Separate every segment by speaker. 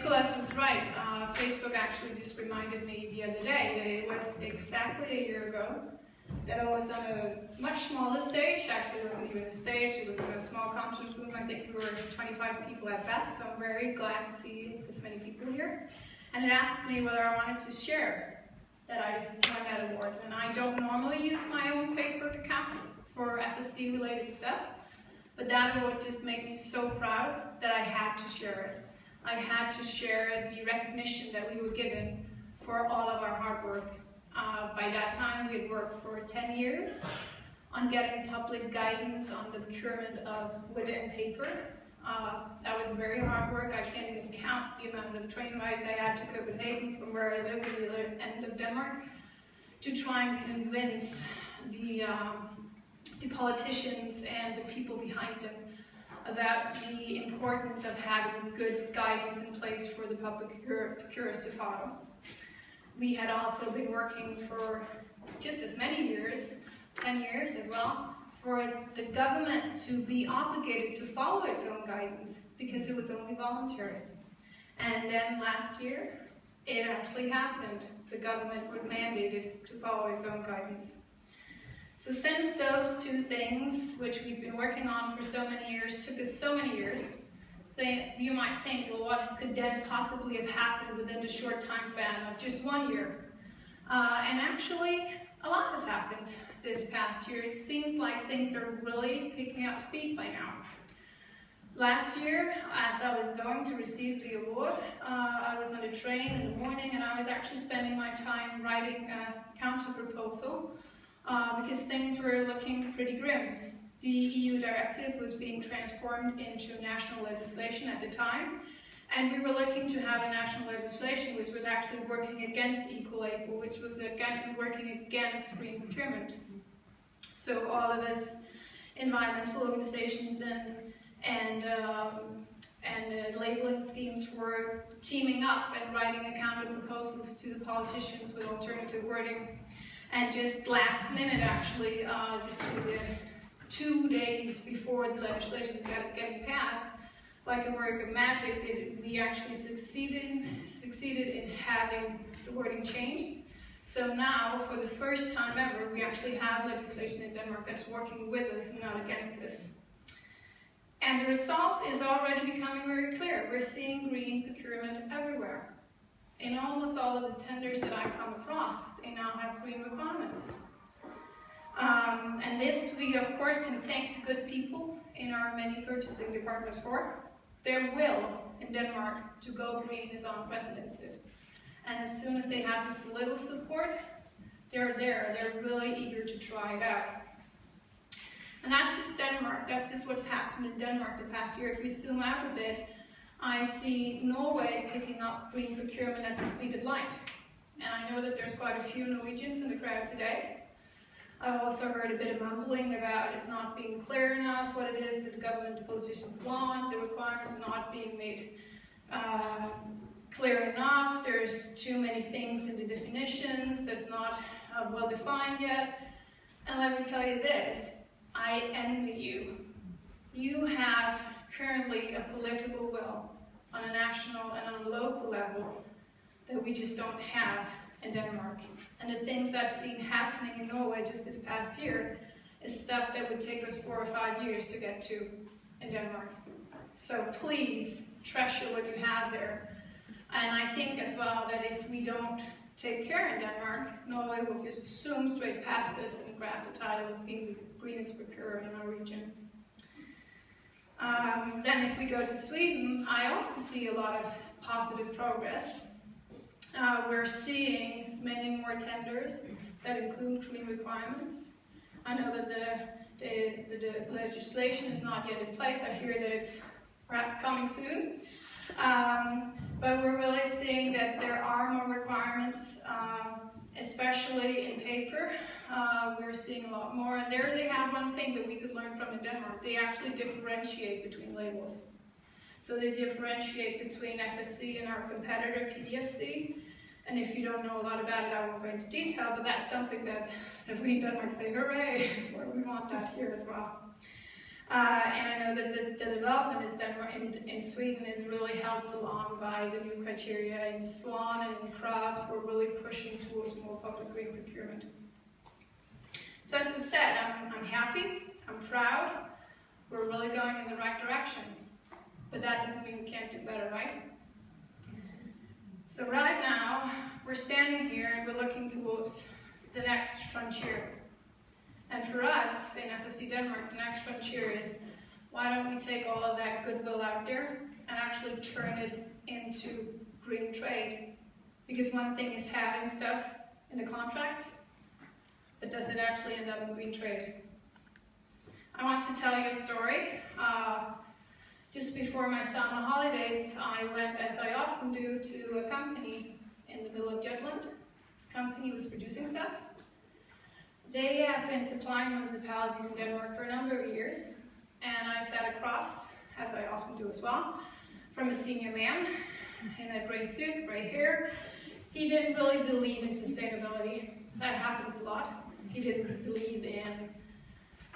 Speaker 1: Nicholas is right. Facebook actually just reminded me the other day that it was exactly a year ago that I was on a much smaller stage. Actually, it wasn't even a stage, it was in a small conference room. I think we were 25 people at best, so I'm very glad to see this many people here. And it asked me whether I wanted to share that I won that award. And I don't normally use my own Facebook account for FSC related stuff, but that award just made me so proud that I had to share it. I had to share the recognition that we were given for all of our hard work. By that time, we had worked for 10 years on getting public guidance on the procurement of wood and paper. That was very hard work. I can't even count the amount of train rides I had to Copenhagen from where I live at the other end of Denmark to try and convince the politicians and the people behind them about the importance of having good guidance in place for the public procurers to follow. We had also been working for just as many years, 10 years as well, for the government to be obligated to follow its own guidance because it was only voluntary. And then last year, it actually happened. The government was mandated to follow its own guidance. So since those two things, which we've been working on for so many years, took us so many years, you might think, well, what could then possibly have happened within the short time span of just 1 year? And actually, a lot has happened this past year. It seems like things are really picking up speed by now. Last year, as I was going to receive the award, I was on a train in the morning and I was actually spending my time writing a counter-proposal because things were looking pretty grim. The EU directive was being transformed into national legislation at the time, and we were looking to have a national legislation which was actually working against equal label, which was working against green procurement. So all of us environmental organizations and labeling schemes were teaming up and writing counter proposals to the politicians with alternative wording. And just last minute, actually, just 2 days before the legislation got getting passed, like a work of magic, we actually succeeded in having the wording changed. So now, for the first time ever, we actually have legislation in Denmark that's working with us and not against us. And the result is already becoming very clear. We're seeing green procurement everywhere. In almost all of the tenders that I come across, they now have green requirements. And this we of course can thank the good people in our many purchasing departments for. Their will in Denmark to go green is unprecedented. And as soon as they have just a little support, they're really eager to try it out. And that's just Denmark, that's just what's happened in Denmark the past year. If we zoom out a bit, I see Norway picking up green procurement at the speed of light. And I know that there's quite a few Norwegians in the crowd today. I've also heard a bit of mumbling about it's not being clear enough what it is that the government and politicians want, the requirements are not being made clear enough, there's too many things in the definitions, that's not well defined yet. And let me tell you this, I envy you. You have currently a political will on a national and on a local level that we just don't have in Denmark. And the things I've seen happening in Norway just this past year is stuff that would take us 4 or 5 years to get to in Denmark. So please treasure what you have there. And I think as well that if we don't take care in Denmark, Norway will just zoom straight past us and grab the title of being the greenest procurer in our region. Then if we go to Sweden, I also see a lot of positive progress. We're seeing many more tenders that include green requirements. I know that the legislation is not yet in place. I hear that it's perhaps coming soon. But we're really seeing that there are more requirements, especially in paper. We're seeing a lot more. And there they have one thing that we could learn from in Denmark. They actually differentiate between labels. So they differentiate between FSC and our competitor, PDFC. And if you don't know a lot about it, I won't go into detail, but that's something that we in Denmark say, hooray, for we want that here as well. And I know that the development is done in Sweden is really helped along by the new criteria in Swan and in Craft. We're really pushing towards more public green procurement. So as I said, I'm happy, I'm proud, we're really going in the right direction. But that doesn't mean we can't do better, right? So right now, we're standing here and we're looking towards the next frontier. And for us, in FSC Denmark, the next frontier is, why don't we take all of that goodwill out there and actually turn it into green trade? Because one thing is having stuff in the contracts, but does it actually end up in green trade? I want to tell you a story. Just before my summer holidays, I went, as I often do, to a company in the middle of Jutland. This company was producing stuff. They have been supplying municipalities in Denmark for a number of years, and I sat across, as I often do as well, from a senior man in a gray suit, gray hair. He didn't really believe in sustainability. That happens a lot. He didn't believe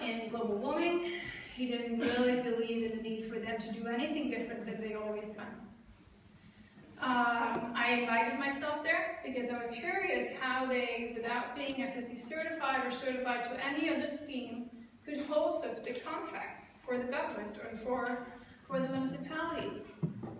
Speaker 1: in global warming. He didn't really believe in the need for them to do anything different than they always done. I invited myself there because I was curious how they, without being FSC certified or certified to any other scheme, could hold such big contracts for the government or for the municipalities.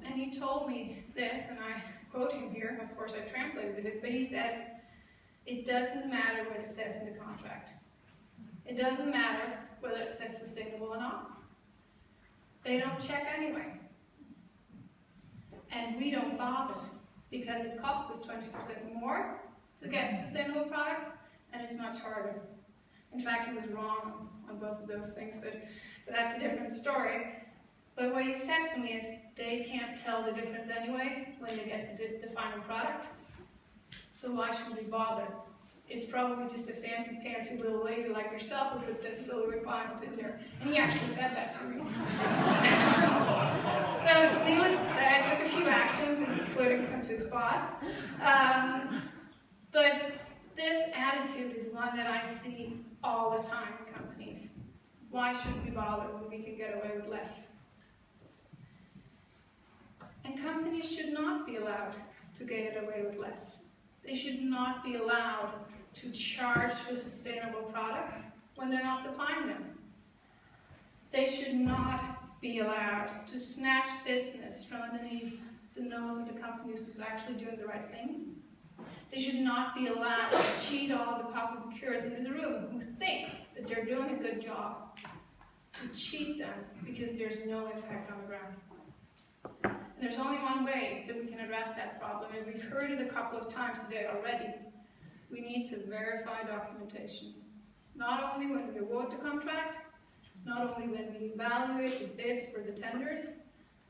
Speaker 1: And he told me this, and I quote him here, of course I translated it, but he says, it doesn't matter what it says in the contract. It doesn't matter whether it says sustainable or not. They don't check anyway. And we don't bother because it costs us 20% more to get sustainable products, and it's much harder. In fact, he was wrong on both of those things, but that's a different story. But what he said to me is, they can't tell the difference anyway when they get the final product, so why should we bother? It's probably just a fancy little lady like yourself who put this silly requirements in there. And he actually said that to me. So, needless to say, I took a few actions, including some to his boss. But this attitude is one that I see all the time in companies. Why should we bother when we can get away with less? And companies should not be allowed to get away with less. They should not be allowed to charge for sustainable products when they're not supplying them. They should not be allowed to snatch business from underneath the nose of the companies who's actually doing the right thing. They should not be allowed to cheat all the public procurers in this room who think that they're doing a good job, to cheat them because there's no impact on the ground. And there's only one way that we can address that problem, and we've heard it a couple of times today already. We need to verify documentation. Not only when we award the contract, not only when we evaluate the bids for the tenders,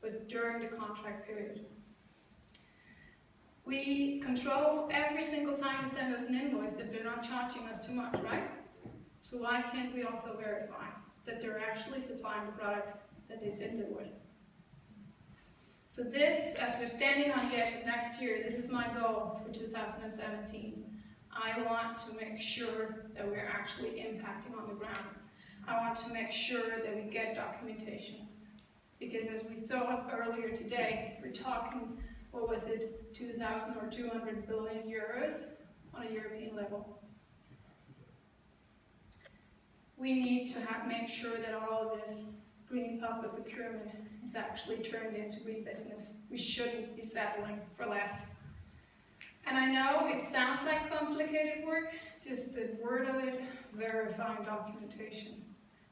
Speaker 1: but during the contract period. We control every single time they send us an invoice that they're not charging us too much, right? So why can't we also verify that they're actually supplying the products that they said they would? So this, as we're standing on the edge of next year, this is my goal for 2017. I want to make sure that we're actually impacting on the ground. I want to make sure that we get documentation. Because as we saw earlier today, we're talking, what was it, 2,000 or 200 billion euros on a European level. We need to make sure that all of this green public procurement is actually turned into green business. We shouldn't be settling for less. And I know it sounds like complicated work, just the word of it, verifying documentation.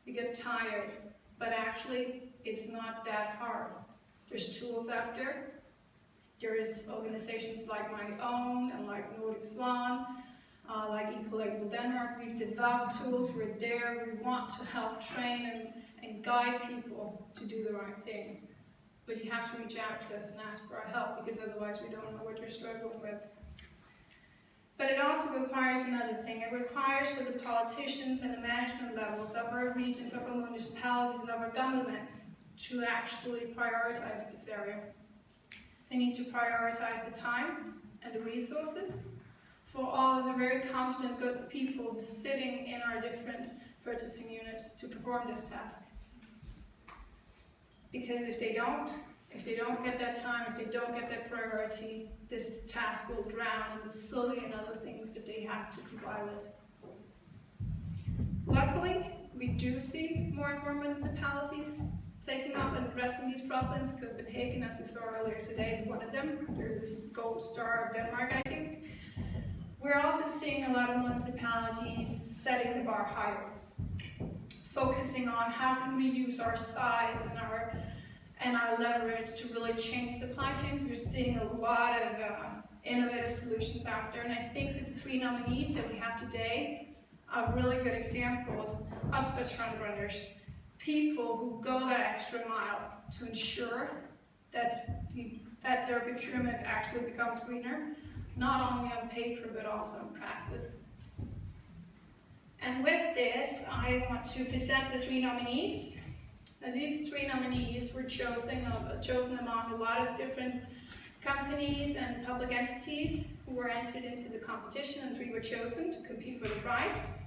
Speaker 1: You get tired, but actually it's not that hard. There's tools out there. There's organizations like my own and like Nordic Swan, like Ecolabel Denmark. We've developed tools, we're there, we want to help train and guide people to do the right thing. But you have to reach out to us and ask for our help, because otherwise we don't know what you're struggling with. But it also requires another thing. It requires for the politicians and the management levels of our regions, of our municipalities, and of our governments to actually prioritize this area. They need to prioritize the time and the resources for all of the very competent, good people sitting in our different purchasing units to perform this task. Because if they don't get that time, if they don't get that priority, this task will drown in the zillion other things that they have to comply with. Luckily, we do see more and more municipalities taking up and addressing these problems. Copenhagen, as we saw earlier today, is one of them. There's Gold Star of Denmark, I think. We're also seeing a lot of municipalities setting the bar higher, focusing on how can we use our size and our leverage to really change supply chains. We're seeing a lot of innovative solutions out there, and I think that the 3 nominees that we have today are really good examples of such front runners. People who go that extra mile to ensure that their procurement actually becomes greener, not only on paper but also in practice. And with this, I want to present the 3 nominees. Now, these 3 nominees were chosen among a lot of different companies and public entities who were entered into the competition, and 3 were chosen to compete for the prize.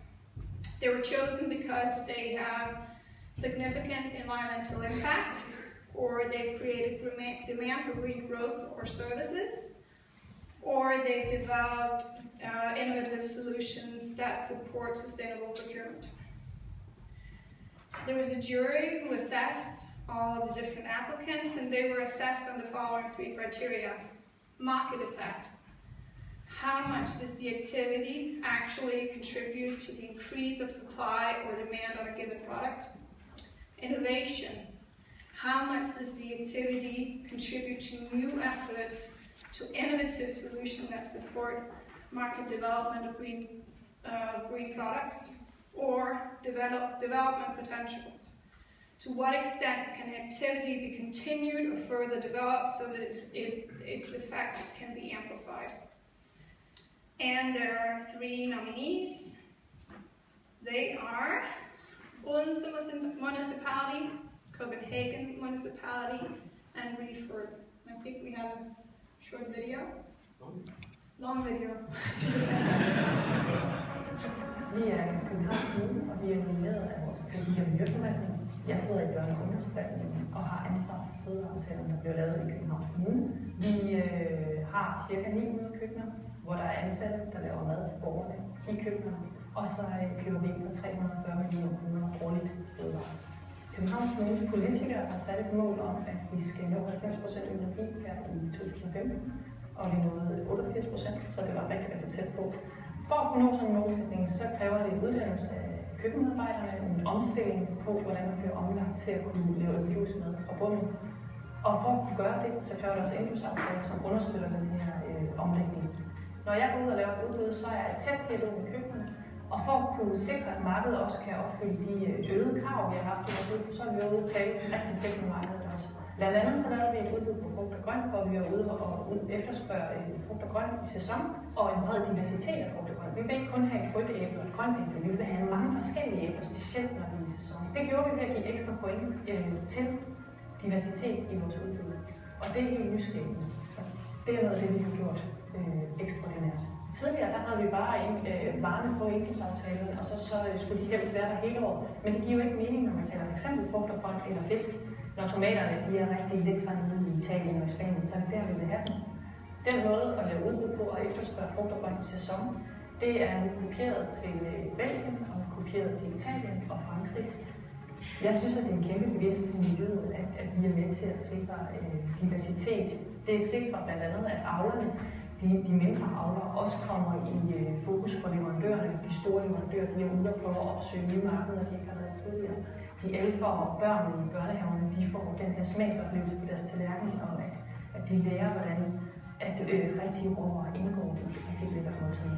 Speaker 1: They were chosen because they have significant environmental impact, or they've created demand for green growth or services, or they've developed innovative solutions that support sustainable procurement. There was a jury who assessed all of the different applicants, and they were assessed on the following 3 criteria. Market effect. How much does the activity actually contribute to the increase of supply or demand on a given product? Innovation. How much does the activity contribute to new efforts, to innovative solutions that support market development of green products, or development potentials? To what extent can activity be continued or further developed so that its effect can be amplified? And there are 3 nominees. They are Odense Municipality, Copenhagen Municipality, and Reeford. I think we have a short video. Long video.
Speaker 2: Vi er i Københavns Kommune, og vi er nomineret af vores teknik- og miljøforvaltning. Jeg sidder i børne- og ungdomsforvaltningen og har ansvar for fødevareaftalerne, der bliver lavet i Københavns Kommune. Vi har ca. 900 køkkener, hvor der er ansatte, der laver mad til borgerne i køkkenerne. Og så køber vi ind for 340 millioner kroner årligt fødevarer. Københavns Kommunes politikere har sat et mål om, at vi skal nå 90% energi her i 2015, og vi nåede 88%, så det var rigtig, rigtig tæt på. For at kunne nå sådan en målsætning, så kræver det uddannelse af køkkenmedarbejderne, en omstilling på, hvordan man bliver omlagt til at kunne lave økologisk mad fra bunden. Og for at kunne gøre det, så kræver det også indkøbsaftaler, som understøtter den her omlægning. Når jeg går ud og laver udbud, så er jeg tæt dialog med køkkenerne. Og for at kunne sikre, at markedet også kan opfylde de øgede krav, vi har haft i vores udbud, så er vi ude og tale rigtig tæt med markedet også. Blandt andet så lavede vi et udbud på frugt og grønt, hvor vi er ude og efterspørge frugt og grønt i sæson, og en bred diversitet af frugt og grønt. Vi vil ikke kun have et rødt æble og et grønt æble, vi vil have mange forskellige æbler, specielt når vi er i sæson. Det gjorde vi ved at give ekstra point til diversitet i vores udbud. Og det er helt nyskabende. Det er noget af det, vi har gjort ekstraordinært. Tidligere der havde vi bare varerne på indkøbsaftalen, og så skulle de helst være der hele året. Men det giver jo ikke mening, når man taler f.eks. frugt og grønt eller fisk. Når tomaterne er rigtig lidt fra nede i Italien og Spanien, så er det der, vi vil have dem. Den måde at lave udbud på og efterspørge frugt og grønt i sæson, det er nu kopieret til Belgien og kopieret til Italien og Frankrig. Jeg synes, at det er en kæmpe gevinst for miljøet, at vi er med til at sikre diversitet. Det sikrer blandt andet, at avlerne, de mindre avlere, også kommer i fokus for leverandørerne. De store leverandører, de er ude og prøve at opsøge nye markeder, de ikke har været tidligere. De ældre og børnene i børnehaverne, de får den her smagsoplevelse på deres tallerken, og at de lærer, hvordan at rigtige råvarer indgår i et rigtig lækkert måltid.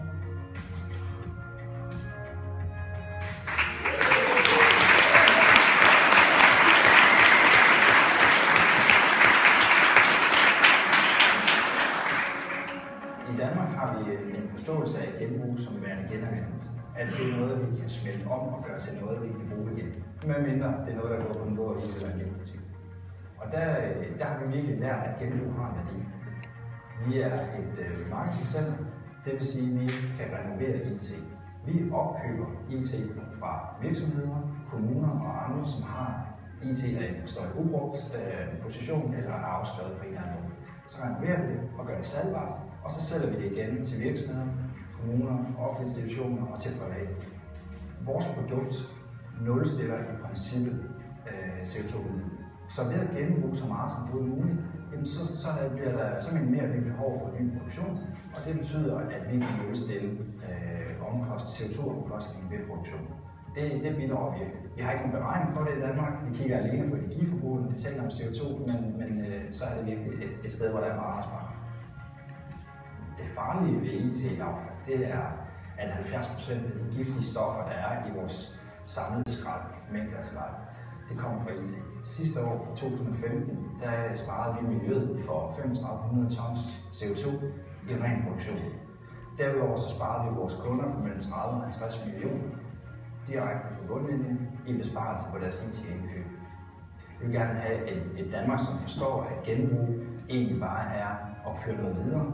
Speaker 3: I Danmark har vi en forståelse af genbrug som værende genanvendelse. At det er noget, vi kan smelte om og gøre til noget, vi kan bruge igen. Medmindre det er noget, der går på en god vis eller en genbutik. Og der har vi virkelig lært, at genbrug har en værdi. Vi er et markedscenter, det vil sige, at vi kan renovere IT. Vi opkøber IT fra virksomheder, kommuner og andre, som har IT-lag står i ubrugt position eller er afskrevet på en eller anden måde. Så renoverer vi det og gør det salgbart, og så sælger vi det igen til virksomheder, kommuner, offentlige institutioner og til private. Vores produkt nulstiller i princippet CO2-udledning. Så ved at genbruge så meget som det er muligt, så minimerer vi behov for ny produktion, og det betyder, at vi kan nulstille CO2-omkostningen ved produktion. Det bidrager virkelig. Vi har ikke nogen beregning for det i Danmark. Vi kigger alene på energiforbruget, når vi taler om CO2, men så er det virkelig et sted, hvor der er meget at spare. Det farlige ved IT-affald, det er, at 70% af de giftige stoffer, der er i vores samlede skrald, mængder af skrald, det kommer fra IT. Sidste år, 2015, der sparede vi miljøet for 3500 tons CO2 i ren produktion. Derudover så sparede vi vores kunder for mellem 30 og 50 millioner direkte på bundlinjen i besparelse på deres IT-indkøb. Vi vil gerne have et Danmark, som forstår, at genbrug egentlig bare er at køre noget videre,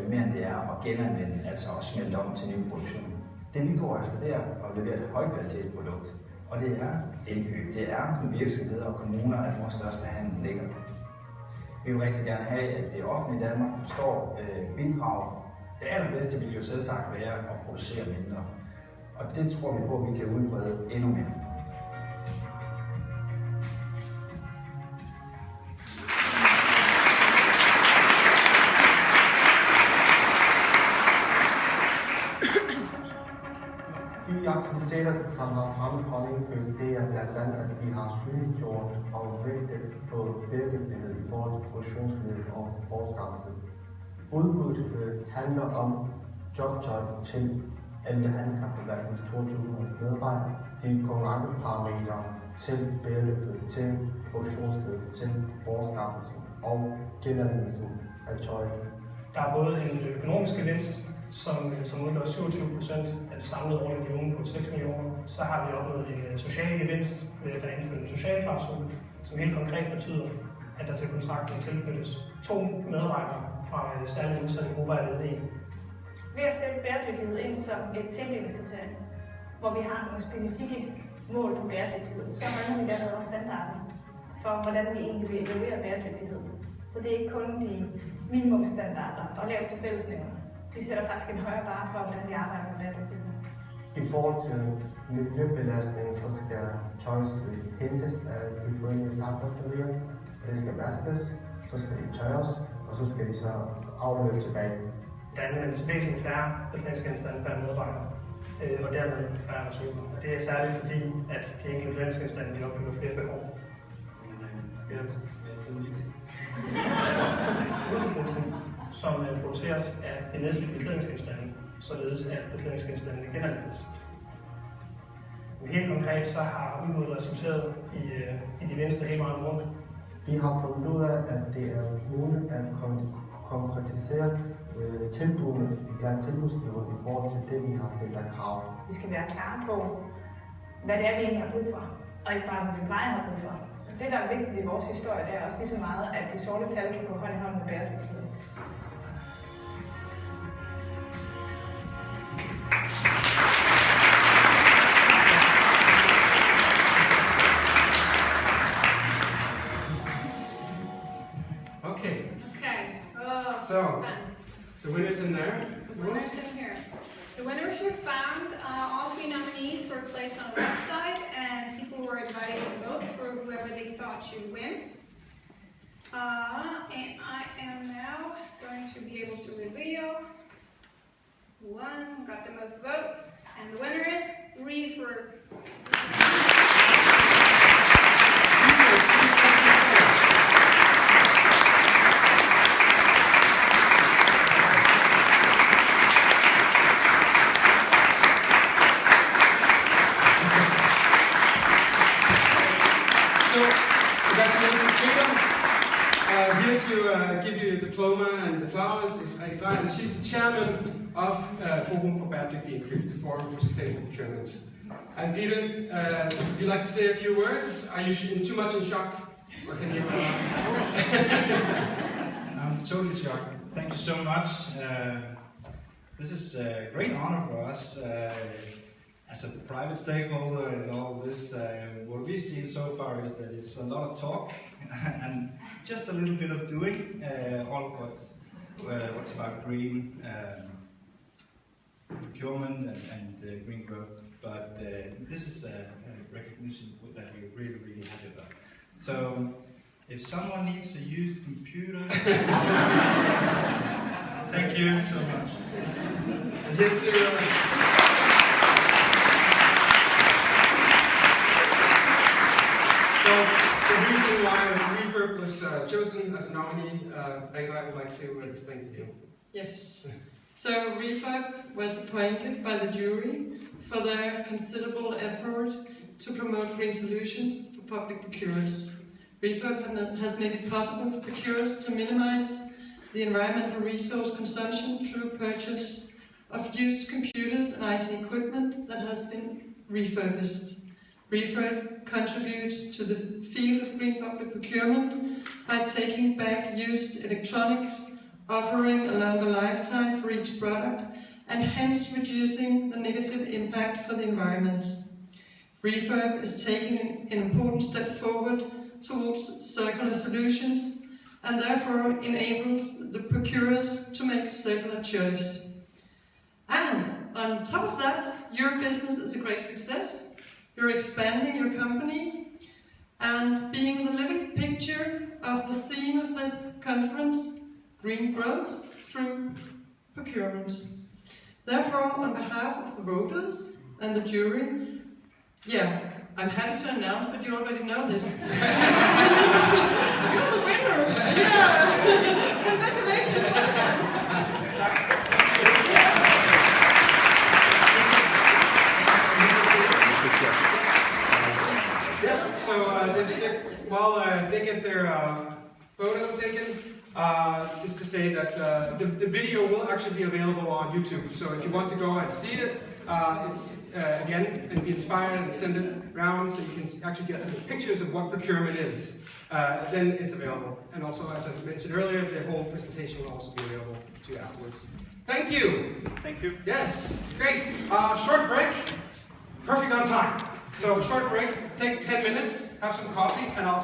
Speaker 3: mere end det er at genanvende, altså at smelte om til ny produktion. Det vi går efter, det er at levere et højkvalitetsprodukt, og det er indkøb. Det er på virksomheder og kommuner, at vores største handel ligger. Vi vil rigtig gerne have, at det offentlige Danmark forstår bidrag. Det allerbedste vil jo selvsagt være at producere mindre. Og det tror vi på, at vi kan udbrede endnu mere.
Speaker 4: De aktiviteter, som har fremkommet indkøb, det er blandt andet, at vi har synliggjort og vægtet på bæredygtighed i forhold til produktionsmiddel og bortskaffelse. Udbuddet handler om jobtøj til alle handicapforvaltningens 2200 medarbejdere, de konkurrenceparametre til bæredygtighed, til produktionsmiddel, til bortskaffelse og genanvendelsen af tøj.
Speaker 5: Der er både en økonomisk gevinst, som udgør 27% af det samlede årlige volumen på 6 millioner. Så har vi opnået en social gevinst ved at indføre en social klausul, som helt konkret betyder, at der til kontrakten tilknyttes 2 medarbejdere fra særligt udsatte grupper af ledige.
Speaker 6: Ved at sætte bæredygtighed ind som et tildelingskriterie, hvor vi har nogle specifikke mål på bæredygtighed, så højner vi dermed også standarden for, hvordan vi egentlig vil evaluere bæredygtighed. Så det er ikke kun de minimumsstandarder og laveste fællesnævner. Vi sætter faktisk en højere barre for, hvordan vi arbejder med bæredygtighed.
Speaker 4: I forhold til miljøbelastning, så skal tøj hentes af de forenede partnerskabere, og det skal vaskes, så skal de tørres, og så skal de så afleveres tilbage.
Speaker 5: Der anvendes væsentligt færre beklædningsgenstande per medarbejder, og dermed færre ressourcer. Og det er særligt fordi, at de enkelte beklædningsgenstande opfylder flere behov.
Speaker 7: Skal jeg tage lidt?
Speaker 5: Multiproduktion, som produceres af de nedslidte beklædningsgenstande, således at beklædningsgenstandene genanvendes. Men helt konkret så har udbuddet resulteret i de venstre hele vejen rundt.
Speaker 4: Vi har fundet ud af, at det er muligt at konkretisere tilbudene blandt tilbudsgiverne i forhold til det, vi har stillet af krav.
Speaker 6: Vi skal være klare på, hvad det er, vi egentlig har brug for, og ikke bare, hvad vi plejer at have brug for. Det, der er vigtigt i vores historie, det er også lige så meget, at de sorte tal kan gå hånd i hånd med bæredygtighed.
Speaker 7: Okay.
Speaker 1: Okay. Oh,
Speaker 7: So,
Speaker 1: suspense.
Speaker 7: the winner's in there.
Speaker 1: The winners in here. The winners were found. All 3 nominees were placed on a website, and people were invited to vote for whoever they thought should win. And I am now going to be able to reveal who won, who got the most votes, and the winner is Reefer.
Speaker 7: Here to give you a diploma and the flowers is Heidi Klein. She's the chairman of Forum for Bæredygtig Indkøb, the Forum for Sustainable Procurement. And Peter, would you like to say a few words? Are you too much in shock? Or can you?
Speaker 8: I'm totally shocked. Thank you so much. This is a great honor for us. as a private stakeholder in all this, what we've seen so far is that it's a lot of talk and just a little bit of doing. All what's about green procurement and green growth. But this is a recognition that we're really, really happy about. So if someone needs to use the computer, thank you so much.
Speaker 7: So the reason why Refurb was chosen as a nominee, I would like to explain to you.
Speaker 9: Yes. So Refurb was appointed by the jury for their considerable effort to promote green solutions for public procurers. Refurb has made it possible for procurers to minimize the environmental resource consumption through purchase of used computers and IT equipment that has been refurbished. Refurb contributes to the field of green public procurement by taking back used electronics, offering a longer lifetime for each product, and hence reducing the negative impact for the environment. Refurb is taking an important step forward towards circular solutions and therefore enables the procurers to make circular choice. And on top of that, your business is a great success. You're expanding your company and being the living picture of the theme of this conference, green growth through procurement. Therefore, on behalf of the voters and the jury, I'm happy to announce, but you already know this. You're the winner! Yeah! Congratulations!
Speaker 7: While they get their photo taken, just to say that the video will actually be available on YouTube. So if you want to go and see it, it's again, and be inspired and send it around so you can actually get some pictures of what procurement is. Then it's available. And also, as I mentioned earlier, the whole presentation will also be available to you afterwards. Thank you.
Speaker 8: Thank you.
Speaker 7: Yes, great. Short break. Perfect on time. So short break. Take 10 minutes. Have some coffee, and I'll see you.